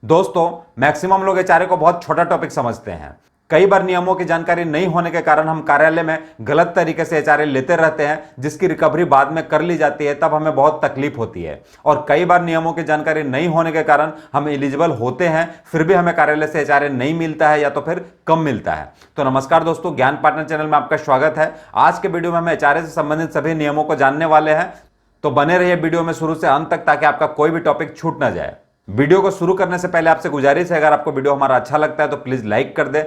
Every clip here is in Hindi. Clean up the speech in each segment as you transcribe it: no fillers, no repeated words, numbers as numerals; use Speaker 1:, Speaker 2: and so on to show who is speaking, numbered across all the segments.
Speaker 1: दोस्तों, मैक्सिमम लोग एचआरए को बहुत छोटा टॉपिक समझते हैं। कई बार नियमों की जानकारी नहीं होने के कारण हम कार्यालय में गलत तरीके से एचआरए लेते रहते हैं, जिसकी रिकवरी बाद में कर ली जाती है, तब हमें बहुत तकलीफ होती है। और कई बार नियमों की जानकारी नहीं होने के कारण हम एलिजिबल होते हैं, फिर भी हमें कार्यालय से एचआरए नहीं मिलता है या तो फिर कम मिलता है। तो नमस्कार दोस्तों, ज्ञान पार्टनर चैनल में आपका स्वागत है। आज के वीडियो में हम एचआरए से संबंधित सभी नियमों को जानने वाले हैं, तो बने रहिए वीडियो में शुरू से अंत तक ताकि आपका कोई भी टॉपिक छूट ना जाए। वीडियो को शुरू करने से पहले आपसे गुजारिश है, अगर आपको वीडियो हमारा अच्छा लगता है तो प्लीज लाइक कर दे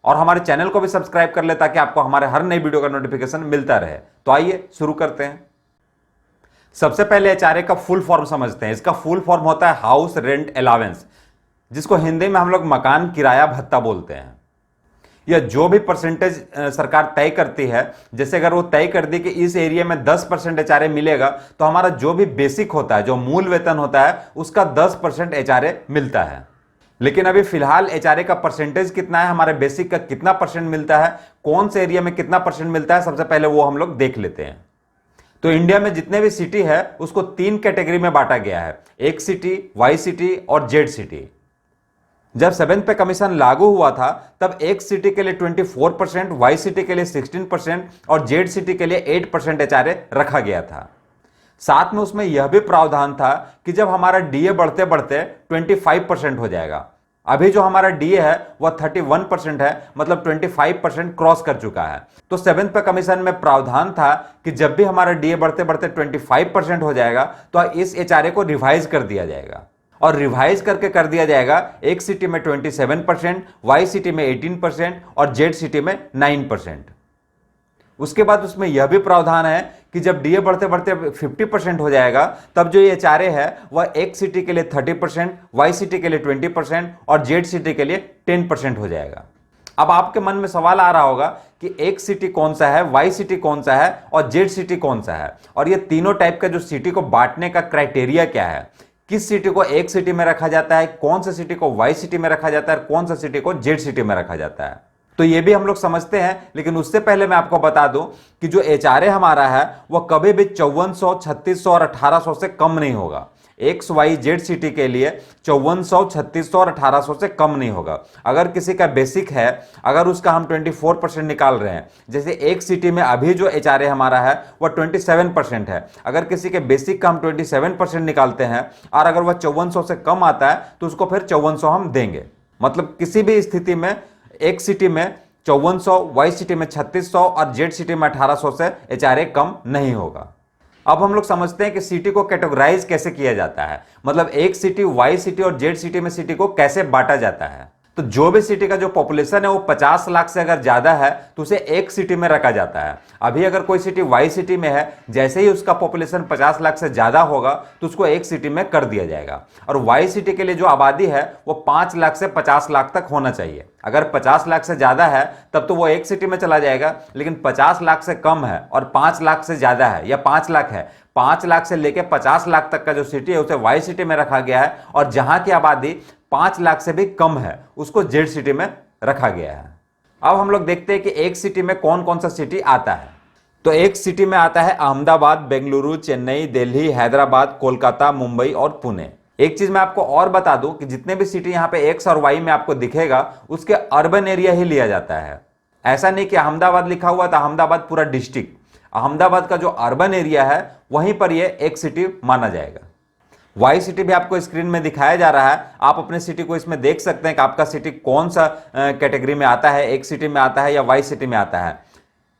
Speaker 1: और हमारे चैनल को भी सब्सक्राइब कर ले ताकि आपको हमारे हर नई वीडियो का नोटिफिकेशन मिलता रहे। तो आइए शुरू करते हैं। सबसे पहले एचआरए का फुल फॉर्म समझते हैं। इसका फुल फॉर्म होता है हाउस रेंट अलाउंस, जिसको हिंदी में हम लोग मकान किराया भत्ता बोलते हैं। यह जो भी परसेंटेज सरकार तय करती है, जैसे अगर वो तय कर दी कि इस एरिया में 10% एचआरए मिलेगा, तो हमारा जो भी बेसिक होता है, जो मूल वेतन होता है, उसका 10% एचआरए मिलता है। लेकिन अभी फिलहाल एचआरए का परसेंटेज कितना है, हमारे बेसिक का कितना परसेंट मिलता है, कौन से एरिया में कितना परसेंट मिलता है, सबसे पहले वो हम लोग देख लेते हैं। तो इंडिया में जितने भी सिटी है उसको 3 कैटेगरी में बांटा गया है, एक सिटी, वाई सिटी और जेड सिटी। जब 7th पे कमीशन लागू हुआ था तब एक सिटी के लिए 24%, वाई सिटी के लिए 16% और जेड सिटी के लिए 8% एचआरए रखा गया था। साथ में उसमें यह भी प्रावधान था कि जब हमारा डीए बढ़ते बढ़ते 25% हो जाएगा। अभी जो हमारा डीए है वह 31% है, मतलब 25% क्रॉस कर चुका है। तो 7th पे कमीशन में प्रावधान था कि जब भी हमारा डीए बढ़ते बढ़ते 25% हो जाएगा तो इस एचआरए को रिवाइज कर दिया जाएगा। और रिवाइज करके कर दिया जाएगा एक सिटी में 27%, वाई सिटी में 18% और जेड सिटी में 9%। उसके बाद उसमें यह भी प्रावधान है कि जब डीए बढ़ते बढ़ते 50% हो जाएगा तब जो ये एचआरए है वह एक सिटी के लिए 30%, वाई सिटी के लिए 20% और जेड सिटी के लिए 10% हो जाएगा। अब आपके मन में सवाल आ रहा होगा कि एक सिटी कौन सा है, वाई सिटी कौन सा है और जेड सिटी कौन सा है, और ये तीनों टाइप का जो सिटी को बांटने का क्राइटेरिया क्या है, किस सिटी को एक सिटी में रखा जाता है, कौन सा सिटी को वाई सिटी में रखा जाता है, कौन सा सिटी को जेड सिटी में रखा जाता है, तो ये भी हम लोग समझते हैं। लेकिन उससे पहले मैं आपको बता दूं कि जो एचआरए हमारा है वह कभी भी 5400, 3600 और 1800 से कम नहीं होगा। एक्स वाई जेड सिटी के लिए 5400, 3600 और 1800 से कम नहीं होगा। अगर किसी का बेसिक है, अगर उसका हम 24% निकाल रहे हैं, जैसे एक सिटी में अभी जो एचआरए हमारा है वह 27% है, अगर किसी के बेसिक का हम 27% निकालते हैं और अगर वह 5400 से कम आता है तो उसको फिर 5400 हम देंगे। मतलब किसी भी स्थिति में एक सिटी में 5400, वाई सिटी में 3600 और जेड सिटी में 1800 से एचआरए कम नहीं होगा। अब हम लोग समझते हैं कि सिटी को कैटेगराइज कैसे किया जाता है, मतलब एक सिटी, वाई सिटी और जेड सिटी में सिटी को कैसे बांटा जाता है। तो जो भी सिटी का जो पॉपुलेशन है वो 50 लाख से अगर ज्यादा है तो उसे एक सिटी में रखा जाता है। अभी अगर कोई सिटी वाई सिटी में है, जैसे ही उसका पॉपुलेशन 50 लाख से ज्यादा होगा तो उसको एक सिटी में कर दिया जाएगा। और वाई सिटी के लिए जो आबादी है वो 5 लाख से 50 लाख तक होना चाहिए। अगर 50 लाख से ज्यादा है तब तो वो एक सिटी में चला जाएगा, लेकिन 50 लाख से कम है और 5 लाख से ज्यादा है या 5 लाख है, 5 लाख से लेकर 50 लाख तक का जो सिटी है उसे वाई सिटी में रखा गया है, और जहां की आबादी 5 लाख से भी कम है उसको जेड सिटी में रखा गया है। अब हम लोग देखते हैं कि एक सिटी में कौन कौन सा सिटी आता है। तो एक सिटी में आता है अहमदाबाद, बेंगलुरु, चेन्नई, दिल्ली, हैदराबाद, कोलकाता, मुंबई और पुणे। एक चीज मैं आपको और बता दूं कि जितने भी सिटी यहां पे एक्स और वाई में आपको दिखेगा उसके अर्बन एरिया ही लिया जाता है। ऐसा नहीं कि अहमदाबाद लिखा हुआ था, अहमदाबाद पूरा डिस्ट्रिक्ट, अहमदाबाद का जो अर्बन एरिया है वहीं पर यह एक सिटी माना जाएगा। वाई सिटी भी आपको स्क्रीन में दिखाया जा रहा है, आप अपने सिटी को इसमें देख सकते हैं कि आपका सिटी कौन सा कैटेगरी में आता है, एक सिटी में आता है या वाई सिटी में आता है।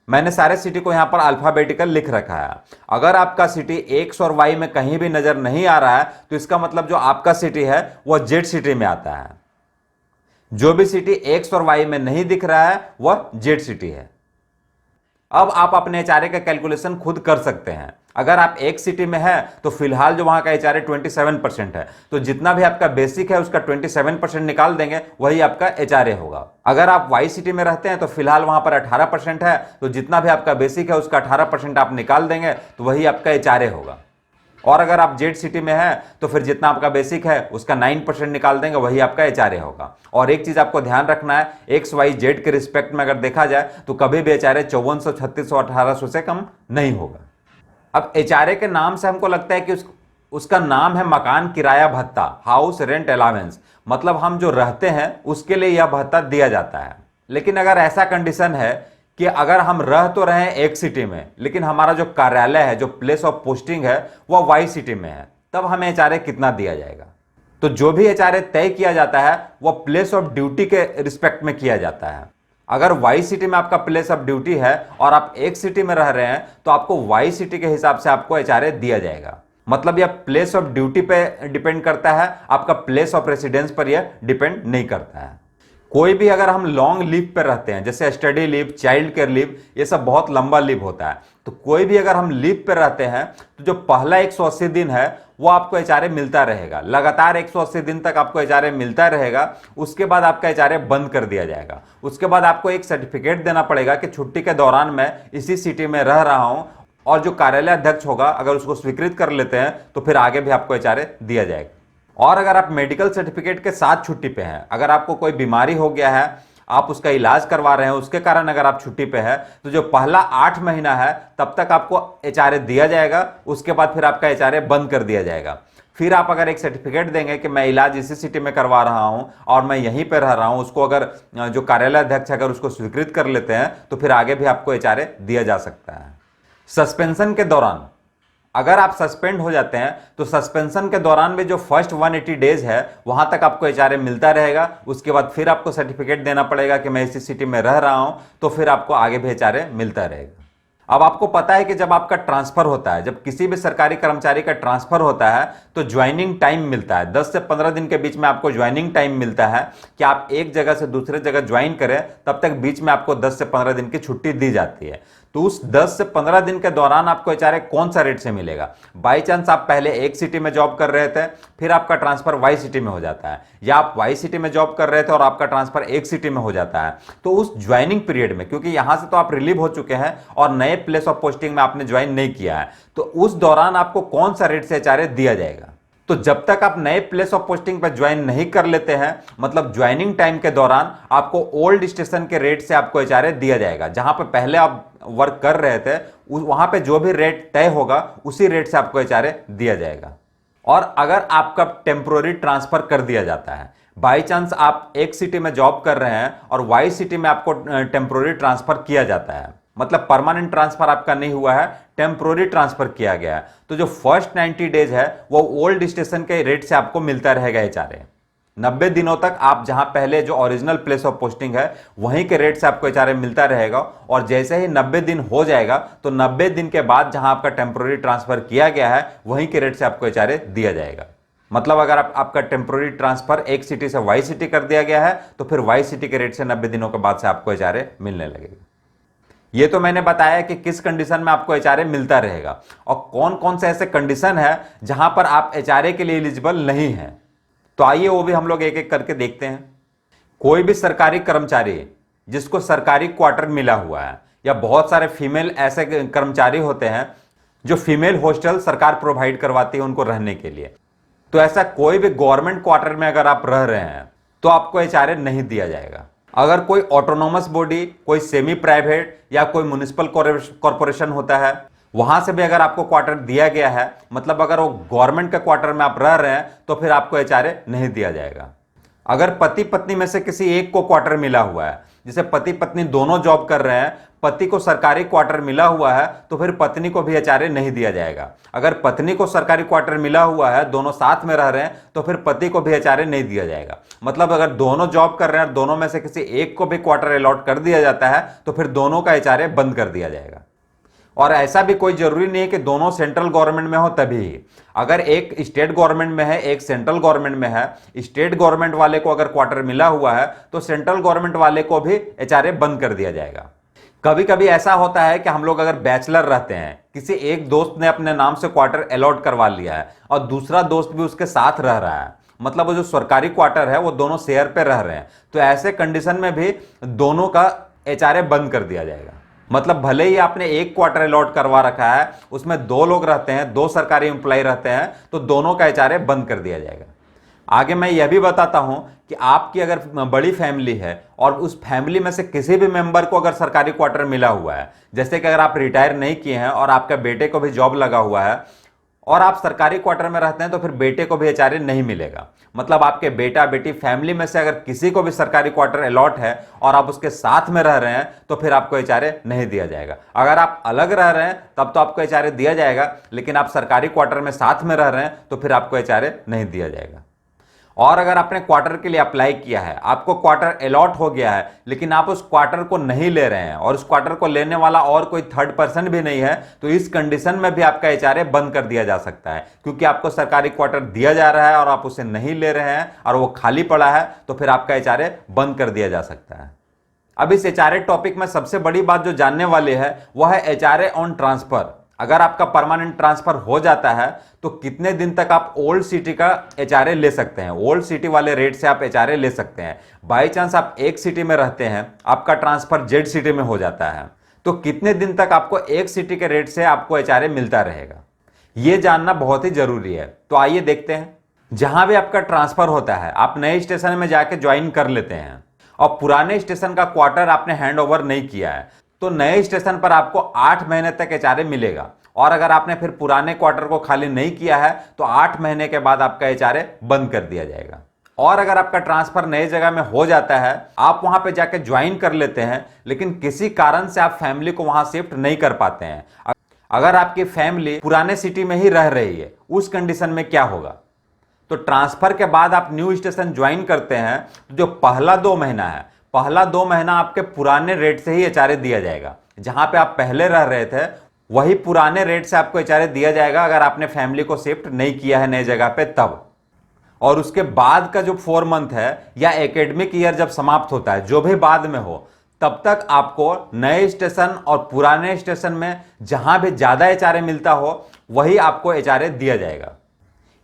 Speaker 1: मैंने सारे सिटी को यहां पर अल्फाबेटिकल लिख रखा है। अगर आपका सिटी एक्स और वाई में कहीं भी नजर नहीं आ रहा है तो इसका मतलब जो आपका सिटी है वह जेड सिटी में आता है। जो भी सिटी एक्स और वाई में नहीं दिख रहा है वह जेड सिटी है। अब आप अपने एचआरए का कैलकुलेशन खुद कर सकते हैं। अगर आप एक सिटी में है तो फिलहाल जो वहां का एचआरए 27% है, तो जितना भी आपका बेसिक है उसका 27% निकाल देंगे, वही आपका एचआरए होगा। अगर आप वाई सिटी में रहते हैं तो फिलहाल वहां पर 18% है, तो जितना भी आपका बेसिक है उसका 18% आप निकाल देंगे तो वही आपका एचआरए होगा। और अगर आप जेड सिटी में है तो फिर जितना आपका बेसिक है उसका 9% निकाल देंगे, वही आपका एचआरए होगा। और एक चीज आपको ध्यान रखना है, एक्स वाई जेड के रिस्पेक्ट में अगर देखा जाए तो कभी भी एचआरए 5400, 3600, 1800 से कम नहीं होगा। अब एचआरए के नाम से हमको लगता है कि उसका नाम है मकान किराया भत्ता, हाउस रेंट अलाउंस। मतलब हम जो रहते हैं उसके लिए यह भत्ता दिया जाता है। लेकिन अगर ऐसा कंडीशन है कि अगर हम रह तो रहे हैं एक सिटी में, लेकिन हमारा जो कार्यालय है, जो प्लेस ऑफ पोस्टिंग है, वह वाई सिटी में है, तब हमें एचआरए कितना दिया जाएगा? तो जो भी एचआरए तय किया जाता है वह प्लेस ऑफ ड्यूटी के रिस्पेक्ट में किया जाता है। अगर वाई सिटी में आपका प्लेस ऑफ ड्यूटी है और आप एक सिटी में रह रहे हैं तो आपको वाई सिटी के हिसाब से आपको एचआरए दिया जाएगा। मतलब यह प्लेस ऑफ ड्यूटी पे डिपेंड करता है, आपका प्लेस ऑफ रेसिडेंस पर यह डिपेंड नहीं करता है। कोई भी अगर हम लॉन्ग लीव पर रहते हैं, जैसे study leave, child care leave, ये सब बहुत लंबा लीव होता है, तो कोई भी अगर हम लीव पर रहते हैं तो जो पहला 180 दिन है वो आपको एचआरए मिलता रहेगा। लगातार 180 दिन तक आपको एचआरए मिलता रहेगा। उसके बाद आपका एचआरए बंद कर दिया जाएगा। उसके बाद आपको एक सर्टिफिकेट देना पड़ेगा कि छुट्टी के दौरान मैं इसी सिटी में रह रहा हूं, और जो कार्यालय अध्यक्ष होगा अगर उसको स्वीकृत कर लेते हैं तो फिर आगे भी आपको एचआरए दिया जाएगा। और अगर आप मेडिकल सर्टिफिकेट के साथ छुट्टी पे हैं, अगर आपको कोई बीमारी हो गया है, आप उसका इलाज करवा रहे हैं, उसके कारण अगर आप छुट्टी पे हैं, तो जो पहला 8 महीना है तब तक आपको एचआरए दिया जाएगा। उसके बाद फिर आपका एचआरए बंद कर दिया जाएगा। फिर आप अगर एक सर्टिफिकेट देंगे कि मैं इलाज इसी सिटी में करवा रहा हूं और मैं यहीं पर रह रहा हूं, उसको अगर जो कार्यालय अध्यक्ष अगर उसको स्वीकृत कर लेते हैं तो फिर आगे भी आपको एचआरए दिया जा सकता है। सस्पेंशन के दौरान अगर आप सस्पेंड हो जाते हैं तो सस्पेंशन के दौरान भी जो फर्स्ट 180 डेज है वहां तक आपको एचआरए मिलता रहेगा। उसके बाद फिर आपको सर्टिफिकेट देना पड़ेगा कि मैं इसी सिटी में रह रहा हूं, तो फिर आपको आगे भी एचआरए मिलता रहेगा। अब आपको पता है कि जब आपका ट्रांसफर होता है, जब किसी भी सरकारी कर्मचारी का ट्रांसफर होता है तो ज्वाइनिंग टाइम मिलता है। 10 से 15 दिन के बीच में आपको ज्वाइनिंग टाइम मिलता है कि आप एक जगह से दूसरे जगह ज्वाइन करें, तब तक बीच में आपको 10 से 15 दिन की छुट्टी दी जाती है। तो उस 10 से 15 दिन के दौरान आपको एचआरए कौन सा रेट से मिलेगा? बाई चांस आप पहले एक सिटी में जॉब कर रहे थे, फिर आपका ट्रांसफर वाई सिटी में हो जाता है, या आप वाई सिटी में जॉब कर रहे थे और आपका ट्रांसफर एक सिटी में हो जाता है, तो उस ज्वाइनिंग पीरियड में, क्योंकि यहां से तो आप रिलीव हो चुके हैं और नए प्लेस ऑफ पोस्टिंग में आपने ज्वाइन नहीं किया है, तो उस दौरान आपको कौन सा रेट से एचआरए दिया जाएगा? तो जब तक आप नए प्लेस ऑफ पोस्टिंग पर ज्वाइन नहीं कर लेते हैं, मतलब ज्वाइनिंग टाइम के दौरान आपको ओल्ड स्टेशन के रेट से आपको एचआरए दिया जाएगा। जहां पे पहले आप वर्क कर रहे थे वहां पे जो भी रेट तय होगा उसी रेट से आपको एचआरए दिया जाएगा। और अगर आपका टेम्पोररी ट्रांसफर कर दिया जाता है, बाई चांस आप एक सिटी में जॉब कर रहे हैं और वाई सिटी में आपको टेम्पोररी ट्रांसफर किया जाता है, मतलब परमानेंट ट्रांसफर आपका नहीं हुआ है, टेम्पोररी ट्रांसफर किया गया है, तो जो फर्स्ट 90 डेज है वो ओल्ड स्टेशन के रेट से आपको मिलता रहेगा एचआरए। 90 दिनों तक आप जहां पहले जो ओरिजिनल प्लेस ऑफ पोस्टिंग है वहीं के रेट से आपको एचआरए मिलता रहेगा। और जैसे ही 90 दिन हो जाएगा तो 90 दिन के बाद जहां आपका टेम्पोररी ट्रांसफर किया गया है वहीं के रेट से आपको एचआरए दिया जाएगा। मतलब अगर आपका टेम्पोररी ट्रांसफर एक सिटी से वाई सिटी कर दिया गया है तो फिर वाई सिटी के रेट से 90 दिनों के बाद से आपको एचआरए मिलने लगेगा। ये तो मैंने बताया कि किस कंडीशन में आपको एचआरए मिलता रहेगा और कौन कौन से ऐसे कंडीशन है जहां पर आप एचआरए के लिए एलिजिबल नहीं हैं। तो आइए वो भी हम लोग एक एक करके देखते हैं। कोई भी सरकारी कर्मचारी जिसको सरकारी क्वार्टर मिला हुआ है, या बहुत सारे फीमेल ऐसे कर्मचारी होते हैं जो फीमेल हॉस्टल सरकार प्रोवाइड करवाती है उनको रहने के लिए, तो ऐसा कोई भी गवर्नमेंट क्वार्टर में अगर आप रह रहे हैं तो आपको एचआरए नहीं दिया जाएगा। अगर कोई ऑटोनोमस बॉडी, कोई सेमी प्राइवेट या कोई म्युनिसिपल कॉरपोरेशन होता है, वहां से भी अगर आपको क्वार्टर दिया गया है, मतलब अगर वो गवर्नमेंट के क्वार्टर में आप रह रहे हैं, तो फिर आपको एचआरए नहीं दिया जाएगा। अगर पति पत्नी में से किसी एक को क्वार्टर मिला हुआ है, जैसे पति पत्नी दोनों जॉब कर रहे हैं, पति को सरकारी क्वार्टर मिला हुआ है, तो फिर पत्नी को भी एचआरए नहीं दिया जाएगा। अगर पत्नी को सरकारी क्वार्टर मिला हुआ है, दोनों साथ में रह रहे हैं, तो फिर पति को भी एचआरए नहीं दिया जाएगा। मतलब अगर दोनों जॉब कर रहे हैं और दोनों में से किसी एक को भी क्वार्टर अलॉट कर दिया जाता है तो फिर दोनों का एचआरए बंद कर दिया जाएगा। और ऐसा भी कोई जरूरी नहीं है कि दोनों सेंट्रल गवर्नमेंट में हो तभी ही। अगर एक स्टेट गवर्नमेंट में है, एक सेंट्रल गवर्नमेंट में है, स्टेट गवर्नमेंट वाले को अगर क्वार्टर मिला हुआ है तो सेंट्रल गवर्नमेंट वाले को भी एचआरए बंद कर दिया जाएगा। कभी कभी ऐसा होता है कि हम लोग अगर बैचलर रहते हैं, किसी एक दोस्त ने अपने नाम से क्वार्टर अलॉट करवा लिया है और दूसरा दोस्त भी उसके साथ रह रहा है, मतलब वो जो सरकारी क्वार्टर है वो दोनों शेयर पे रह रहे हैं, तो ऐसे कंडीशन में भी दोनों का एचआरए बंद कर दिया जाएगा। मतलब भले ही आपने एक क्वार्टर अलॉट करवा रखा है, उसमें दो लोग रहते हैं, दो सरकारी एम्प्लॉय रहते हैं, तो दोनों का एचआरए बंद कर दिया जाएगा। आगे मैं यह भी बताता हूं कि आपकी अगर बड़ी फैमिली है और उस फैमिली में से किसी भी मेंबर को अगर सरकारी क्वार्टर मिला हुआ है, जैसे कि अगर आप रिटायर नहीं किए हैं और आपके बेटे को भी जॉब लगा हुआ है और आप सरकारी क्वार्टर में रहते हैं तो फिर बेटे को भी एचआरए नहीं मिलेगा। मतलब आपके बेटा बेटी फैमिली में से अगर किसी को भी सरकारी क्वार्टर अलॉट है और आप उसके साथ में रह रहे हैं तो फिर आपको एचआरए नहीं दिया जाएगा। अगर आप अलग रह रहे हैं तब तो आपको एचआरए दिया जाएगा, लेकिन आप सरकारी क्वार्टर में साथ में रह रहे हैं तो फिर आपको एचआरए नहीं दिया जाएगा। और अगर आपने क्वार्टर के लिए अप्लाई किया है, आपको क्वार्टर अलॉट हो गया है, लेकिन आप उस क्वार्टर को नहीं ले रहे हैं और उस क्वार्टर को लेने वाला और कोई थर्ड पर्सन भी नहीं है, तो इस कंडीशन में भी आपका एचआरए बंद कर दिया जा सकता है। क्योंकि आपको सरकारी क्वार्टर दिया जा रहा है और आप उसे नहीं ले रहे हैं और वो खाली पड़ा है, तो फिर आपका एचआरए बंद कर दिया जा सकता है। अब इस एचआरए टॉपिक में सबसे बड़ी बात जो जानने वाली है वह है एचआरए ऑन ट्रांसफर। अगर आपका परमानेंट ट्रांसफर हो जाता है तो कितने दिन तक आप ओल्ड सिटी का एचआरए ले सकते हैं, ओल्ड सिटी वाले रेट से आप एचआरए ले सकते हैं। बाई चांस आप एक सिटी में रहते हैं, आपका ट्रांसफर जेड सिटी में हो जाता है, तो कितने दिन तक आपको एक सिटी के रेट से आपको एचआरए मिलता रहेगा, यह जानना बहुत ही जरूरी है। तो आइए देखते हैं। जहां भी आपका ट्रांसफर होता है आप नए स्टेशन में जाके ज्वाइन कर लेते हैं और पुराने स्टेशन का क्वार्टर आपने हैंड ओवर नहीं किया है, तो नए स्टेशन पर आपको 8 महीने तक एचआरए मिलेगा। और अगर आपने फिर पुराने क्वार्टर को खाली नहीं किया है तो 8 महीने के बाद आपका एचआरए बंद कर दिया जाएगा। और अगर आपका ट्रांसफर नई जगह में हो जाता है, आप वहां पे जाके ज्वाइन कर लेते हैं, लेकिन किसी कारण से आप फैमिली को वहां शिफ्ट नहीं कर पाते हैं, अगर आपकी फैमिली पुराने सिटी में ही रह रही है, उस कंडीशन में क्या होगा? तो ट्रांसफर के बाद आप न्यू स्टेशन ज्वाइन करते हैं तो जो पहला 2 महीना है, पहला 2 महीना आपके पुराने रेट से ही एचआरए दिया जाएगा। जहां पे आप पहले रह रहे थे वही पुराने रेट से आपको एचआरए दिया जाएगा अगर आपने फैमिली को शिफ्ट नहीं किया है नई जगह पे तब। और उसके बाद का जो 4 मंथ है या एकेडमिक ईयर जब समाप्त होता है, जो भी बाद में हो, तब तक आपको नए स्टेशन और पुराने स्टेशन में जहां भी ज्यादा एचआरए मिलता हो वही आपको एचआरए दिया जाएगा।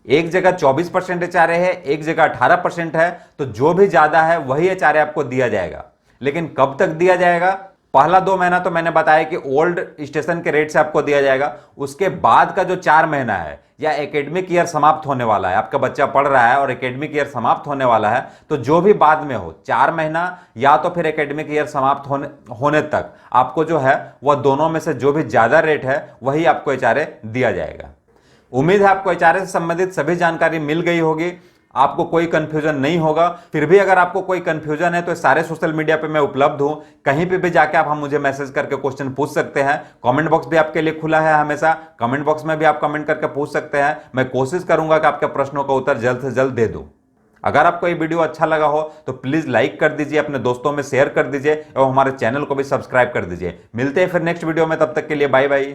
Speaker 1: एक जगह 24% एचआरए है, एक जगह 18% है, तो जो भी ज्यादा है वही एचआरए आपको दिया जाएगा। लेकिन कब तक दिया जाएगा? पहला 2 महीना तो मैंने बताया कि ओल्ड स्टेशन के रेट से आपको दिया जाएगा। उसके बाद का जो 4 महीना है या एकेडमिक ईयर समाप्त होने वाला है, आपका बच्चा पढ़ रहा है और एकेडमिक ईयर समाप्त होने वाला है, तो जो भी बाद में हो 4 महीना या तो फिर एकेडमिक ईयर समाप्त होने तक आपको जो है वह दोनों में से जो भी ज्यादा रेट है वही आपको एचआरए दिया जाएगा। उम्मीद है आपको एचआरए से संबंधित सभी जानकारी मिल गई होगी, आपको कोई कंफ्यूजन नहीं होगा। फिर भी अगर आपको कोई कंफ्यूजन है तो सारे सोशल मीडिया पे मैं उपलब्ध हूं, कहीं पे भी जाके आप हम मुझे मैसेज करके क्वेश्चन पूछ सकते हैं। कमेंट बॉक्स भी आपके लिए खुला है हमेशा, कमेंट बॉक्स में भी आप कमेंट करके पूछ सकते हैं। मैं कोशिश करूंगा कि आपके प्रश्नों का उत्तर जल्द से जल्द दे दूं। अगर आपको ये वीडियो अच्छा लगा हो तो प्लीज लाइक कर दीजिए, अपने दोस्तों में शेयर कर दीजिए और हमारे चैनल को भी सब्सक्राइब कर दीजिए। मिलते हैं फिर नेक्स्ट वीडियो में, तब तक के लिए बाय बाय।